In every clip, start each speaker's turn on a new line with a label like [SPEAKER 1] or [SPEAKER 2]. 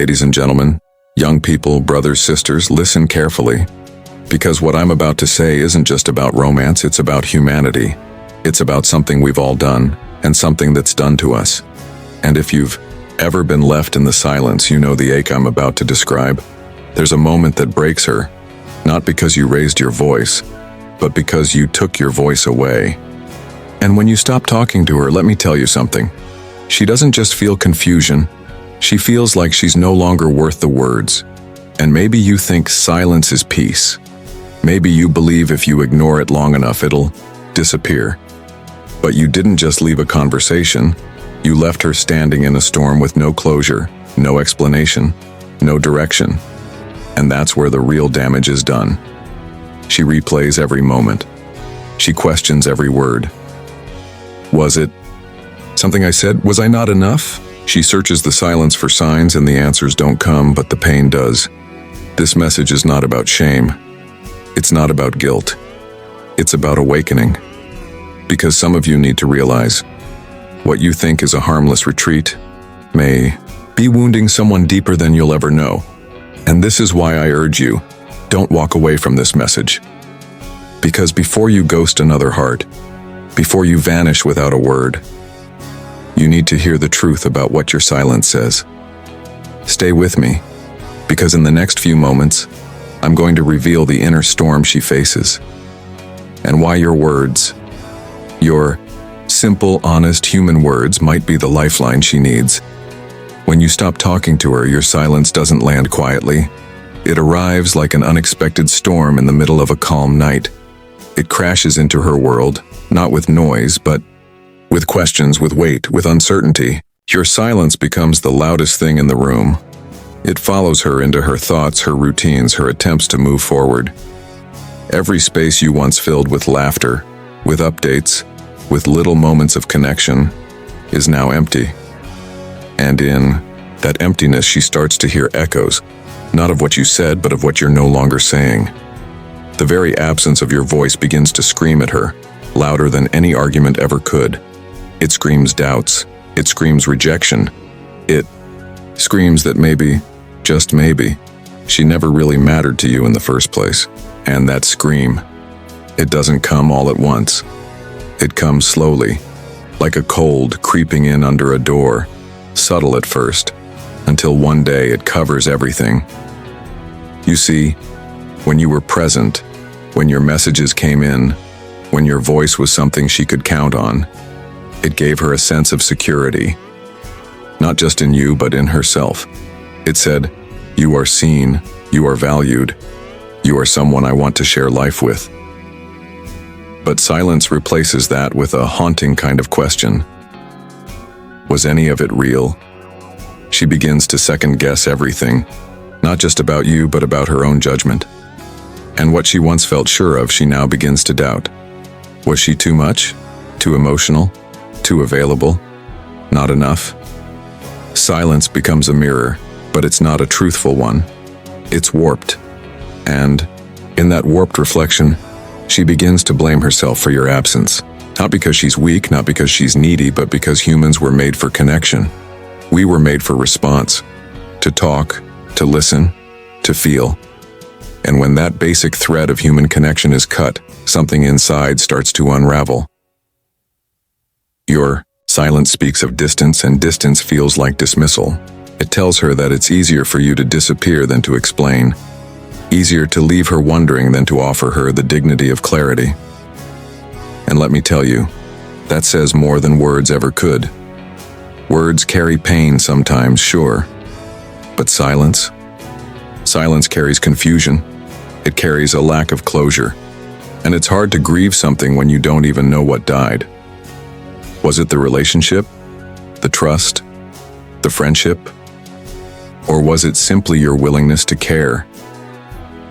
[SPEAKER 1] Ladies and gentlemen, young people, brothers, sisters, listen carefully. Because what I'm about to say isn't just about romance, it's about humanity. It's about something we've all done, and something that's done to us. And if you've ever been left in the silence, you know the ache I'm about to describe. There's a moment that breaks her, not because you raised your voice, but because you took your voice away. And when you stop talking to her, let me tell you something. She doesn't just feel confusion, she feels like she's no longer worth the words. And maybe you think silence is peace. Maybe you believe if you ignore it long enough, it'll disappear. But you didn't just leave a conversation, you left her standing in a storm with no closure, no explanation, no direction. And that's where the real damage is done. She replays every moment. She questions every word. Was it something I said? Was I not enough? She searches the silence for signs and the answers don't come, but the pain does. This message is not about shame. It's not about guilt. It's about awakening. Because some of you need to realize what you think is a harmless retreat may be wounding someone deeper than you'll ever know. And this is why I urge you, don't walk away from this message. Because before you ghost another heart, before you vanish without a word, you need to hear the truth about what your silence says. Stay with me, because in the next few moments, I'm going to reveal the inner storm she faces, and why your words, your simple, honest human words, might be the lifeline she needs. When you stop talking to her, your silence doesn't land quietly. It arrives like an unexpected storm in the middle of a calm night. It crashes into her world, not with noise, but with questions, with weight, with uncertainty. Your silence becomes the loudest thing in the room. It follows her into her thoughts, her routines, her attempts to move forward. Every space you once filled with laughter, with updates, with little moments of connection, is now empty. And in that emptiness, she starts to hear echoes, not of what you said, but of what you're no longer saying. The very absence of your voice begins to scream at her, louder than any argument ever could. It screams doubts. It screams rejection. It screams that maybe, just maybe, she never really mattered to you in the first place. And that scream, it doesn't come all at once. It comes slowly, like a cold creeping in under a door, subtle at first, until one day it covers everything. You see, when you were present, when your messages came in, when your voice was something she could count on, it gave her a sense of security. Not just in you, but in herself. It said, you are seen, you are valued, you are someone I want to share life with. But silence replaces that with a haunting kind of question. Was any of it real? She begins to second-guess everything, not just about you, but about her own judgment. And what she once felt sure of, she now begins to doubt. Was she too much? Too emotional? Too available? Not enough? Silence becomes a mirror, but it's not a truthful one. It's warped. And in that warped reflection, she begins to blame herself for your absence. Not because she's weak, not because she's needy, but because humans were made for connection. We were made for response, to talk, to listen, to feel. And when that basic thread of human connection is cut, something inside starts to unravel. Your silence speaks of distance, and distance feels like dismissal. It tells her that it's easier for you to disappear than to explain. Easier to leave her wondering than to offer her the dignity of clarity. And let me tell you, that says more than words ever could. Words carry pain sometimes, sure. But silence? Silence carries confusion. It carries a lack of closure. And it's hard to grieve something when you don't even know what died. Was it the relationship? The trust? The friendship? Or was it simply your willingness to care?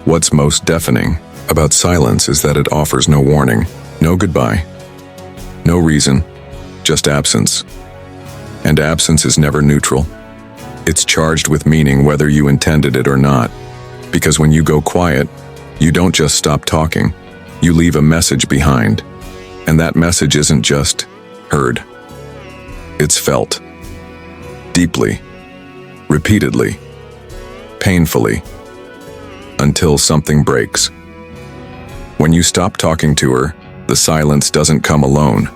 [SPEAKER 1] What's most deafening about silence is that it offers no warning, no goodbye, no reason, just absence. And absence is never neutral. It's charged with meaning whether you intended it or not. Because when you go quiet, you don't just stop talking, you leave a message behind. And that message isn't just heard. It's felt. Deeply. Repeatedly. painfully, until something breaks. When you stop talking to her, the silence doesn't come alone.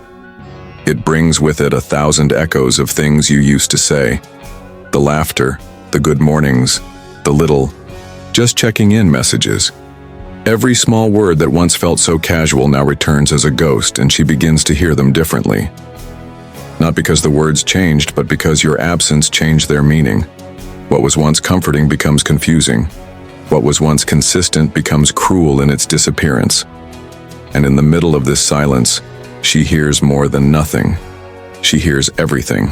[SPEAKER 1] It brings with it 1,000 echoes of things you used to say. The laughter, the good mornings, the little, just checking in messages. Every small word that once felt so casual now returns as a ghost, and she begins to hear them differently. Not because the words changed, but because your absence changed their meaning. What was once comforting becomes confusing. What was once consistent becomes cruel in its disappearance. And in the middle of this silence, she hears more than nothing. She hears everything.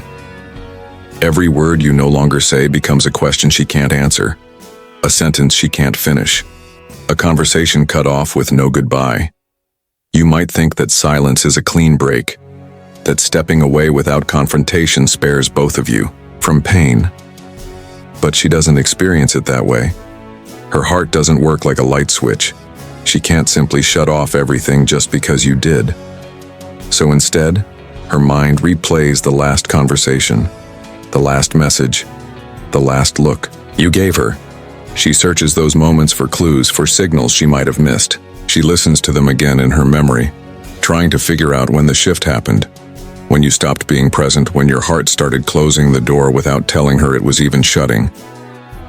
[SPEAKER 1] Every word you no longer say becomes a question she can't answer, a sentence she can't finish, a conversation cut off with no goodbye. You might think that silence is a clean break, that stepping away without confrontation spares both of you from pain. But she doesn't experience it that way. Her heart doesn't work like a light switch. She can't simply shut off everything just because you did. So instead, her mind replays the last conversation, the last message, the last look you gave her. She searches those moments for clues, for signals she might have missed. She listens to them again in her memory, trying to figure out when the shift happened, when you stopped being present, when your heart started closing the door without telling her it was even shutting.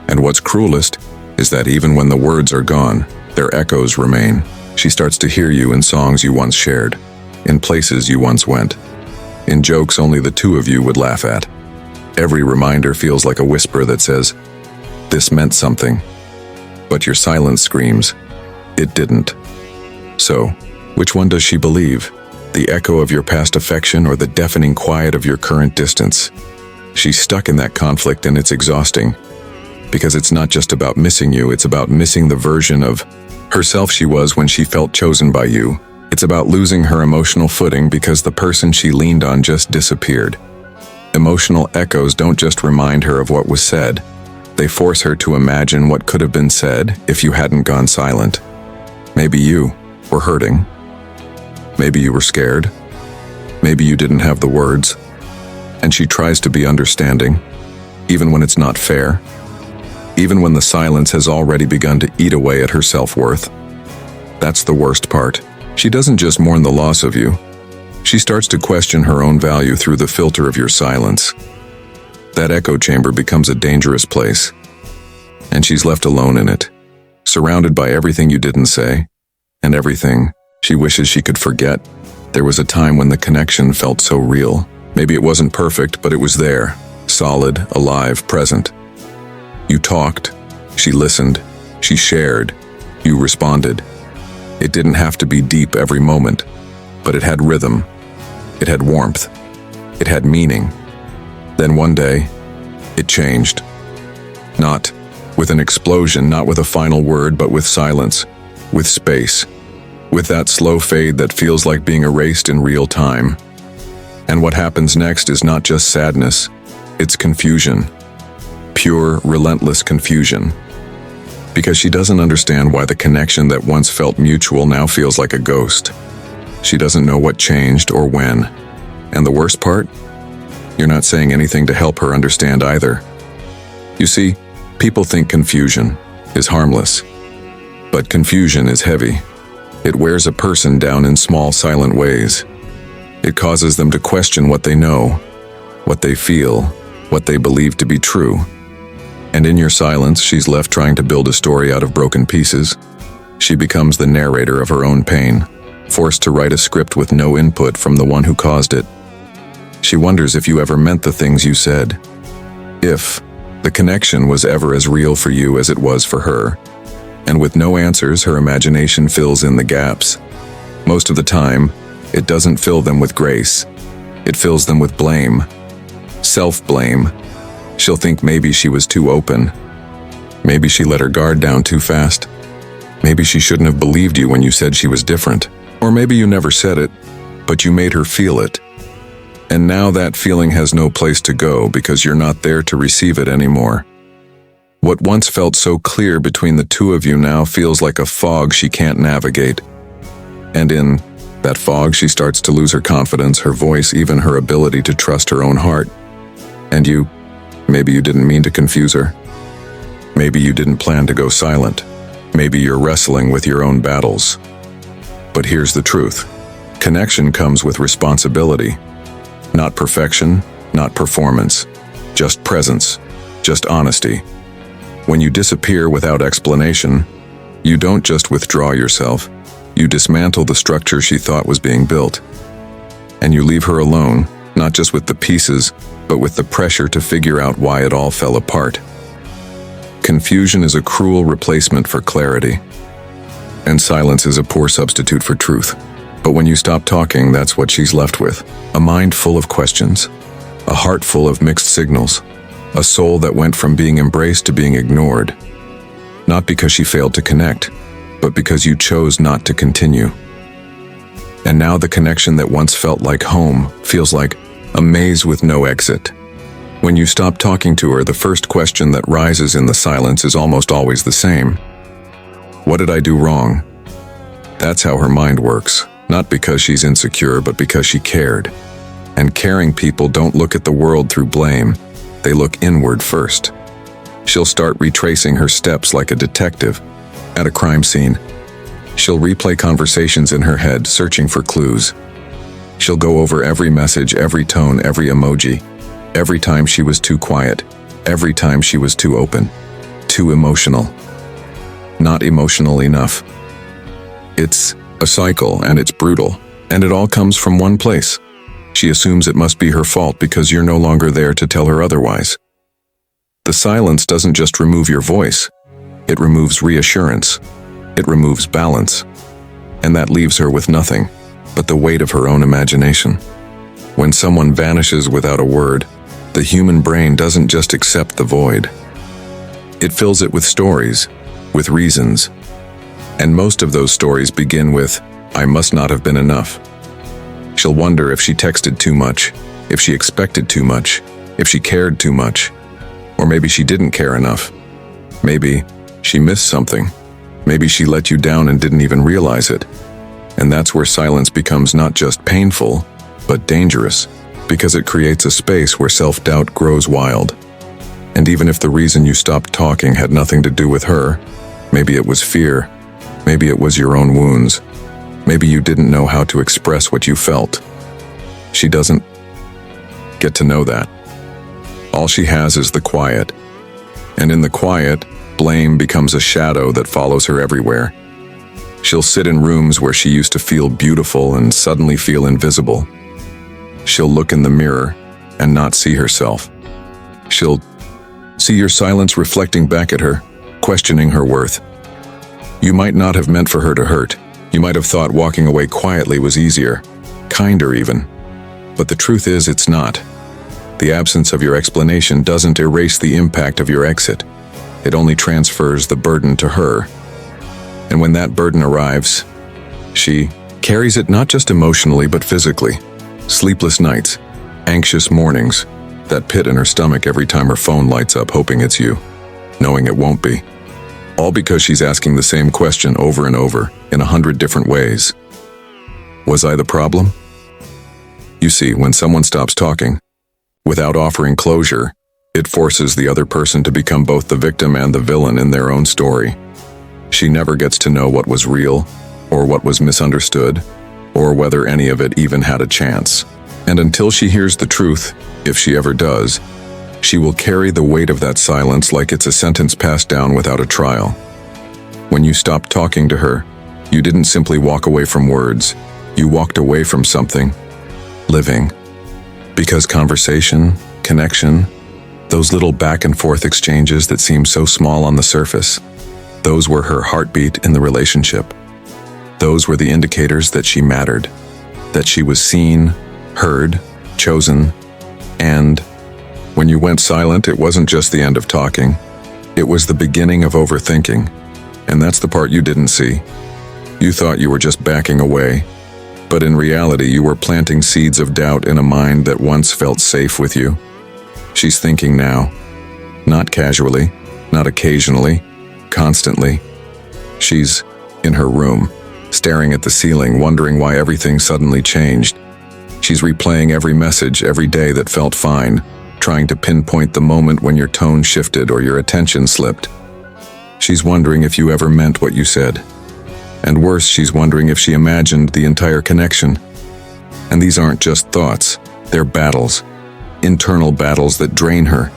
[SPEAKER 1] And what's cruelest is that even when the words are gone, their echoes remain. She starts to hear you in songs you once shared, in places you once went, in jokes only the two of you would laugh at. Every reminder feels like a whisper that says, "This meant something." But your silence screams, "It didn't." So, which one does she believe? The echo of your past affection or the deafening quiet of your current distance? She's stuck in that conflict, and it's exhausting. Because it's not just about missing you, it's about missing the version of herself she was when she felt chosen by you. It's about losing her emotional footing because the person she leaned on just disappeared. Emotional echoes don't just remind her of what was said. They force her to imagine what could have been said if you hadn't gone silent. Maybe you were hurting. Maybe you were scared. Maybe you didn't have the words. And she tries to be understanding, even when it's not fair. Even when the silence has already begun to eat away at her self-worth. That's the worst part. She doesn't just mourn the loss of you. She starts to question her own value through the filter of your silence. That echo chamber becomes a dangerous place. And she's left alone in it, surrounded by everything you didn't say, and everything she wishes she could forget. There was a time when the connection felt so real. Maybe it wasn't perfect, but it was there, solid, alive, present. You talked, she listened, she shared, you responded. It didn't have to be deep every moment, but it had rhythm, it had warmth, it had meaning. Then one day, it changed. Not with an explosion, not with a final word, but with silence, with space, with that slow fade that feels like being erased in real time. And what happens next is not just sadness, it's confusion. Pure, relentless confusion. Because she doesn't understand why the connection that once felt mutual now feels like a ghost. She doesn't know what changed or when. And the worst part? You're not saying anything to help her understand either. You see, people think confusion is harmless. But confusion is heavy. It wears a person down in small, silent ways. It causes them to question what they know, what they feel, what they believe to be true. And in your silence, she's left trying to build a story out of broken pieces. She becomes the narrator of her own pain, forced to write a script with no input from the one who caused it. She wonders if you ever meant the things you said. If the connection was ever as real for you as it was for her. And with no answers, her imagination fills in the gaps. Most of the time, it doesn't fill them with grace. It fills them with blame. Self-blame. She'll think maybe she was too open. Maybe she let her guard down too fast. Maybe she shouldn't have believed you when you said she was different. Or maybe you never said it, but you made her feel it. And now that feeling has no place to go because you're not there to receive it anymore. What once felt so clear between the two of you now feels like a fog she can't navigate. And in that fog, she starts to lose her confidence, her voice, even her ability to trust her own heart. And maybe you didn't mean to confuse her. Maybe you didn't plan to go silent. Maybe you're wrestling with your own battles. But here's the truth. Connection comes with responsibility. Not perfection, not performance. Just presence. Just honesty. When you disappear without explanation, you don't just withdraw yourself. You dismantle the structure she thought was being built. And you leave her alone, not just with the pieces, but with the pressure to figure out why it all fell apart. Confusion is a cruel replacement for clarity. And silence is a poor substitute for truth. But when you stop talking, that's what she's left with. A mind full of questions. A heart full of mixed signals. A soul that went from being embraced to being ignored. Not because she failed to connect, but because you chose not to continue. And now the connection that once felt like home feels like a maze with no exit. When you stop talking to her, the first question that rises in the silence is almost always the same. What did I do wrong? That's how her mind works, not because she's insecure, but because she cared. And caring people don't look at the world through blame. They look inward first. She'll start retracing her steps like a detective at a crime scene. She'll replay conversations in her head, searching for clues. She'll go over every message, every tone, every emoji. Every time she was too quiet. Every time she was too open. Too emotional. Not emotional enough. It's a cycle, and it's brutal. And it all comes from one place. She assumes it must be her fault because you're no longer there to tell her otherwise. The silence doesn't just remove your voice. It removes reassurance. It removes balance. And that leaves her with nothing but the weight of her own imagination. When someone vanishes without a word, the human brain doesn't just accept the void. It fills it with stories, with reasons. And most of those stories begin with, "I must not have been enough." She'll wonder if she texted too much, if she expected too much, if she cared too much, or maybe she didn't care enough. Maybe she missed something. Maybe she let you down and didn't even realize it. And that's where silence becomes not just painful, but dangerous, because it creates a space where self-doubt grows wild. And even if the reason you stopped talking had nothing to do with her, maybe it was fear, maybe it was your own wounds, maybe you didn't know how to express what you felt. She doesn't get to know that. All she has is the quiet. And in the quiet, blame becomes a shadow that follows her everywhere. She'll sit in rooms where she used to feel beautiful and suddenly feel invisible. She'll look in the mirror and not see herself. She'll see your silence reflecting back at her, questioning her worth. You might not have meant for her to hurt. You might have thought walking away quietly was easier, kinder even. But the truth is, it's not. The absence of your explanation doesn't erase the impact of your exit. It only transfers the burden to her. And when that burden arrives, she carries it not just emotionally but physically. Sleepless nights, anxious mornings, that pit in her stomach every time her phone lights up hoping it's you, knowing it won't be. All because she's asking the same question over and over in 100 different ways. Was I the problem? You see, when someone stops talking, without offering closure, it forces the other person to become both the victim and the villain in their own story. She never gets to know what was real, or what was misunderstood, or whether any of it even had a chance. And until she hears the truth, if she ever does, she will carry the weight of that silence like it's a sentence passed down without a trial. When you stopped talking to her, you didn't simply walk away from words, you walked away from something, living. Because conversation, connection, those little back and forth exchanges that seem so small on the surface, those were her heartbeat in the relationship. Those were the indicators that she mattered, that she was seen, heard, chosen, and when you went silent, it wasn't just the end of talking. It was the beginning of overthinking, and that's the part you didn't see. You thought you were just backing away, but in reality, you were planting seeds of doubt in a mind that once felt safe with you. She's thinking now, not casually, not occasionally, constantly. She's in her room, staring at the ceiling, wondering why everything suddenly changed. She's replaying every message every day that felt fine, trying to pinpoint the moment when your tone shifted or your attention slipped. She's wondering if you ever meant what you said. And worse, she's wondering if she imagined the entire connection. And these aren't just thoughts, they're battles. Internal battles that drain her,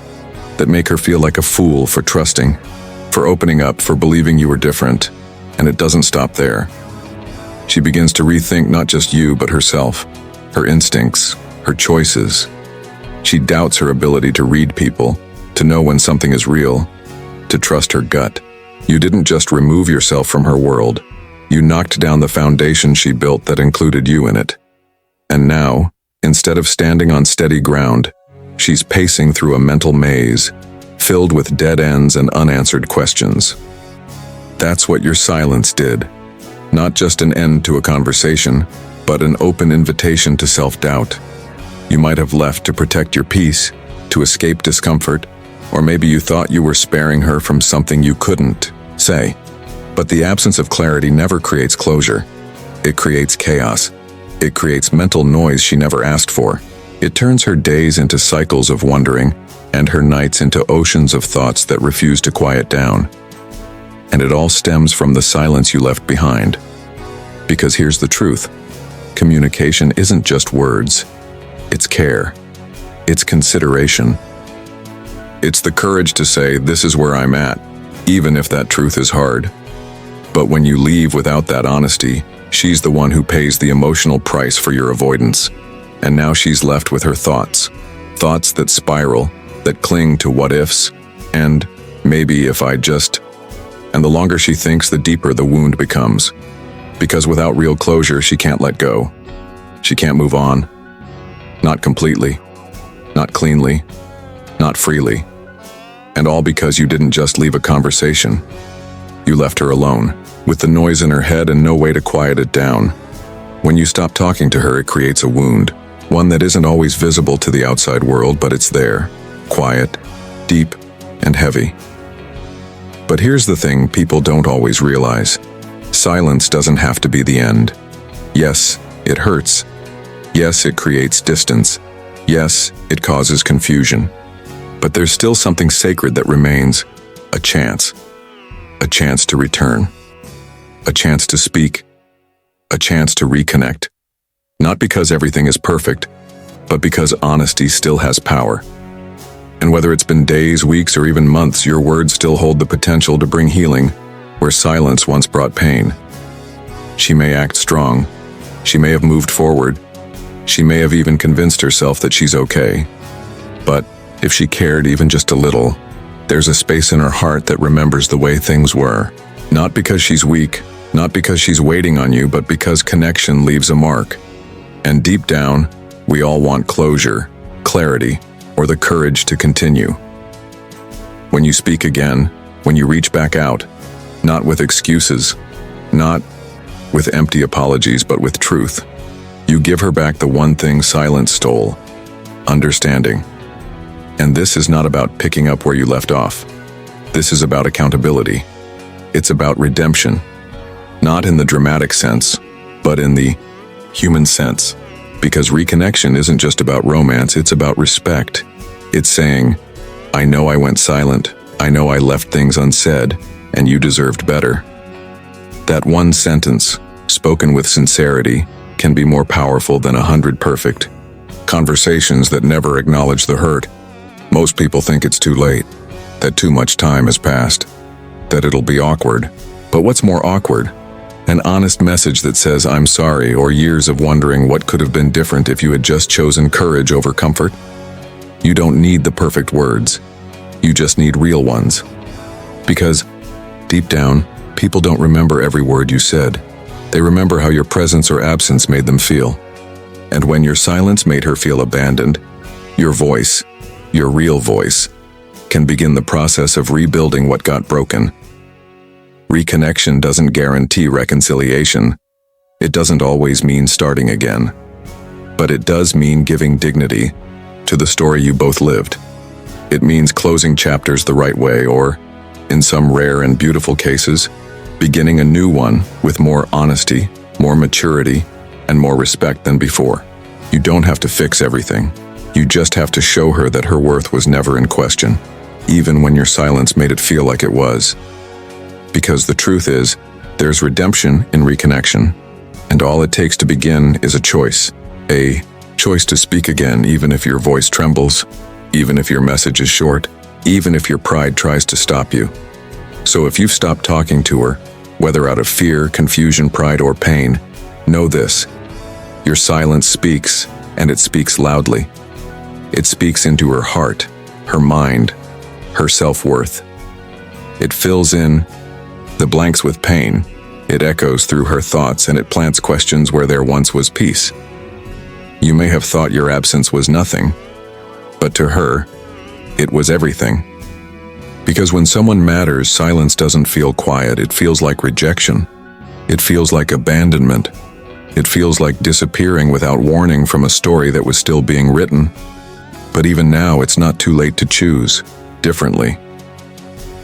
[SPEAKER 1] that make her feel like a fool for trusting, for opening up, for believing you were different. And it doesn't stop there. She begins to rethink not just you, but herself, her instincts, her choices. She doubts her ability to read people, to know when something is real, to trust her gut. You didn't just remove yourself from her world. You knocked down the foundation she built that included you in it. And now, instead of standing on steady ground, she's pacing through a mental maze, filled with dead ends and unanswered questions. That's what your silence did. Not just an end to a conversation, but an open invitation to self-doubt. You might have left to protect your peace, to escape discomfort, or maybe you thought you were sparing her from something you couldn't say. But the absence of clarity never creates closure. It creates chaos. It creates mental noise she never asked for. It turns her days into cycles of wondering, and her nights into oceans of thoughts that refuse to quiet down. And it all stems from the silence you left behind. Because here's the truth. Communication isn't just words. It's care. It's consideration. It's the courage to say, this is where I'm at, even if that truth is hard. But when you leave without that honesty, she's the one who pays the emotional price for your avoidance. And now she's left with her thoughts. Thoughts that spiral, that cling to what-ifs, and maybe if I just... And the longer she thinks, the deeper the wound becomes. Because without real closure, she can't let go. She can't move on. Not completely. Not cleanly. Not freely. And all because you didn't just leave a conversation. You left her alone, with the noise in her head and no way to quiet it down. When you stop talking to her, it creates a wound. One that isn't always visible to the outside world, but it's there. Quiet, deep, and heavy. But here's the thing people don't always realize. Silence doesn't have to be the end. Yes, it hurts. Yes, it creates distance. Yes, it causes confusion. But there's still something sacred that remains. A chance. A chance to return. A chance to speak. A chance to reconnect. Not because everything is perfect, but because honesty still has power. And whether it's been days, weeks, or even months, your words still hold the potential to bring healing where silence once brought pain. She may act strong. She may have moved forward. She may have even convinced herself that she's okay. But if she cared even just a little, there's a space in her heart that remembers the way things were. Not because she's weak, not because she's waiting on you, but because connection leaves a mark. And deep down, we all want closure, clarity, or the courage to continue. When you speak again, when you reach back out, not with excuses, not with empty apologies, but with truth, you give her back the one thing silence stole: understanding. And this is not about picking up where you left off. This is about accountability. It's about redemption. Not in the dramatic sense, but in the human sense. Because reconnection isn't just about romance, it's about respect. It's saying, I know I went silent, I know I left things unsaid, and you deserved better. That one sentence, spoken with sincerity, can be more powerful than 100 perfect conversations that never acknowledge the hurt. Most people think it's too late, that too much time has passed, that it'll be awkward. But what's more awkward? An honest message that says, I'm sorry, or years of wondering what could have been different if you had just chosen courage over comfort. You don't need the perfect words. You just need real ones. Because, deep down, people don't remember every word you said. They remember how your presence or absence made them feel. And when your silence made her feel abandoned, your voice, your real voice, can begin the process of rebuilding what got broken. Reconnection doesn't guarantee reconciliation. It doesn't always mean starting again. But it does mean giving dignity to the story you both lived. It means closing chapters the right way, or, in some rare and beautiful cases, beginning a new one with more honesty, more maturity, and more respect than before. You don't have to fix everything. You just have to show her that her worth was never in question, even when your silence made it feel like it was. Because the truth is, there's redemption in reconnection. And all it takes to begin is a choice. A choice to speak again, even if your voice trembles, even if your message is short, even if your pride tries to stop you. So if you've stopped talking to her, whether out of fear, confusion, pride, or pain, know this: your silence speaks, and it speaks loudly. It speaks into her heart, her mind, her self-worth. It fills in the blanks with pain. It echoes through her thoughts, and it plants questions where there once was peace. You may have thought your absence was nothing, but to her, it was everything. Because when someone matters, silence doesn't feel quiet. It feels like rejection. It feels like abandonment. It feels like disappearing without warning from a story that was still being written. But even now, it's not too late to choose differently.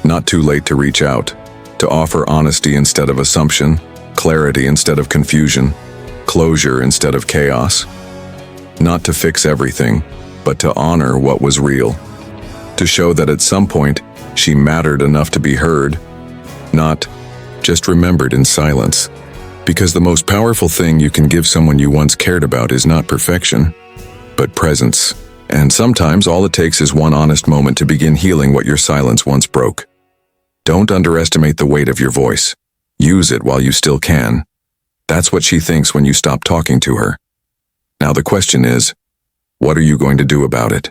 [SPEAKER 1] Not too late to reach out, to offer honesty instead of assumption, clarity instead of confusion, closure instead of chaos. Not to fix everything, but to honor what was real. To show that at some point, she mattered enough to be heard, not just remembered in silence. Because the most powerful thing you can give someone you once cared about is not perfection, but presence. And sometimes all it takes is one honest moment to begin healing what your silence once broke. Don't underestimate the weight of your voice. Use it while you still can. That's what she thinks when you stop talking to her. Now the question is, what are you going to do about it?